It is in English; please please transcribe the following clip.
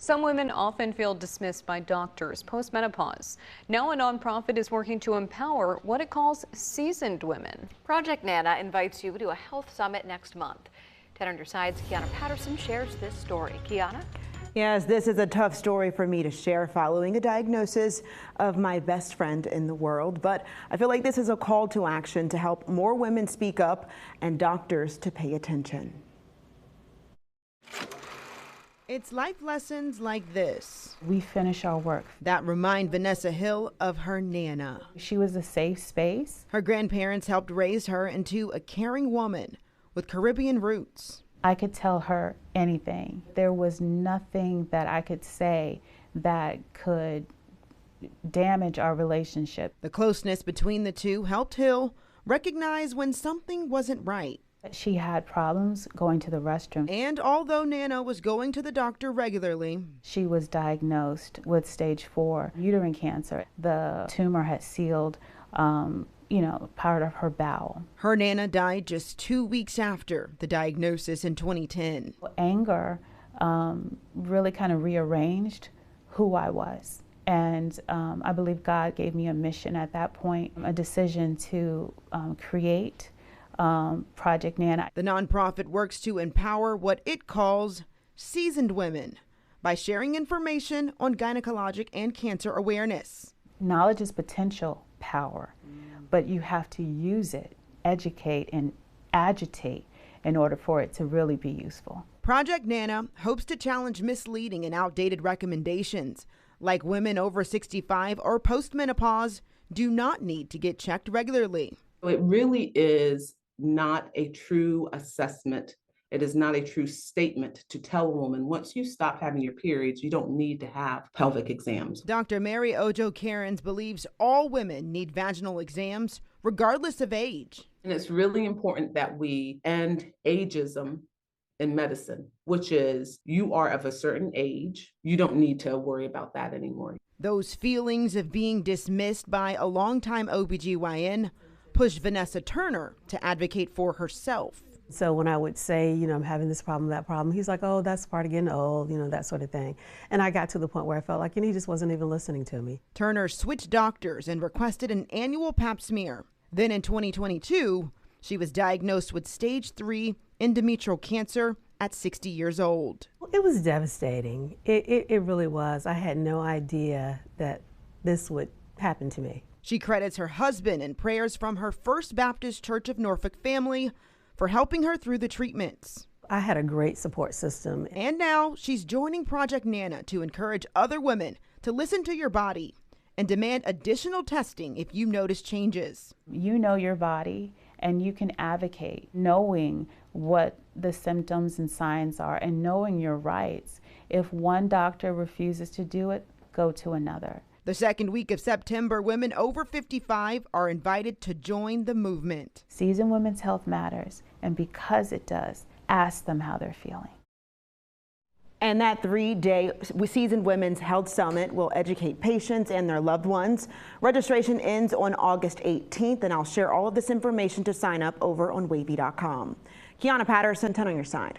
Some women often feel dismissed by doctors post-menopause. Now a nonprofit is working to empower what it calls seasoned women. Project Nana invites you to a health summit next month. 10 on your side's Kiana Patterson shares this story. Kiana? Yes, this is a tough story for me to share following a diagnosis of my best friend in the world, but I feel like this is a call to action to help more women speak up and doctors to pay attention. It's life lessons like this we finish our work that remind Vanessa Hill of her Nana. She was a safe space. Her grandparents helped raise her into a caring woman with Caribbean roots. I could tell her anything. There was nothing that I could say that could damage our relationship. The closeness between the two helped Hill recognize when something wasn't right. She had problems going to the restroom. And although Nana was going to the doctor regularly, she was diagnosed with stage 4 uterine cancer. The tumor had sealed, part of her bowel. Her Nana died just 2 weeks after the diagnosis in 2010. Anger really kind of rearranged who I was. And I believe God gave me a mission at that point, a decision to create Project Nana. The nonprofit works to empower what it calls seasoned women by sharing information on gynecologic and cancer awareness. Knowledge is potential power, but you have to use it, educate, and agitate in order for it to really be useful. Project Nana hopes to challenge misleading and outdated recommendations, like women over 65 or post-menopause do not need to get checked regularly. It really is not a true assessment. It is not a true statement to tell a woman, once you stop having your periods, you don't need to have pelvic exams. Dr. Mary Ojo Cairns believes all women need vaginal exams, regardless of age. And it's really important that we end ageism in medicine, which is you are of a certain age, you don't need to worry about that anymore. Those feelings of being dismissed by a longtime OBGYN pushed Vanessa Turner to advocate for herself. So when I would say, I'm having this problem, that problem, he's like, oh, that's part of getting old, that sort of thing. And I got to the point where I felt like, he just wasn't even listening to me. Turner switched doctors and requested an annual pap smear. Then in 2022, she was diagnosed with stage 3 endometrial cancer at 60 years old. It was devastating. It really was. I had no idea that this would happen to me. She credits her husband and prayers from her First Baptist Church of Norfolk family for helping her through the treatments. I had a great support system. And now she's joining Project Nana to encourage other women to listen to your body and demand additional testing if you notice changes. You know your body and you can advocate, knowing what the symptoms and signs are and knowing your rights. If one doctor refuses to do it, go to another. The second week of September, women over 55 are invited to join the movement. Seasoned women's health matters, and because it does, ask them how they're feeling. And that 3-day Seasoned Women's Health Summit will educate patients and their loved ones. Registration ends on August 18th, and I'll share all of this information to sign up over on wavy.com. Kiana Patterson, 10 on your side.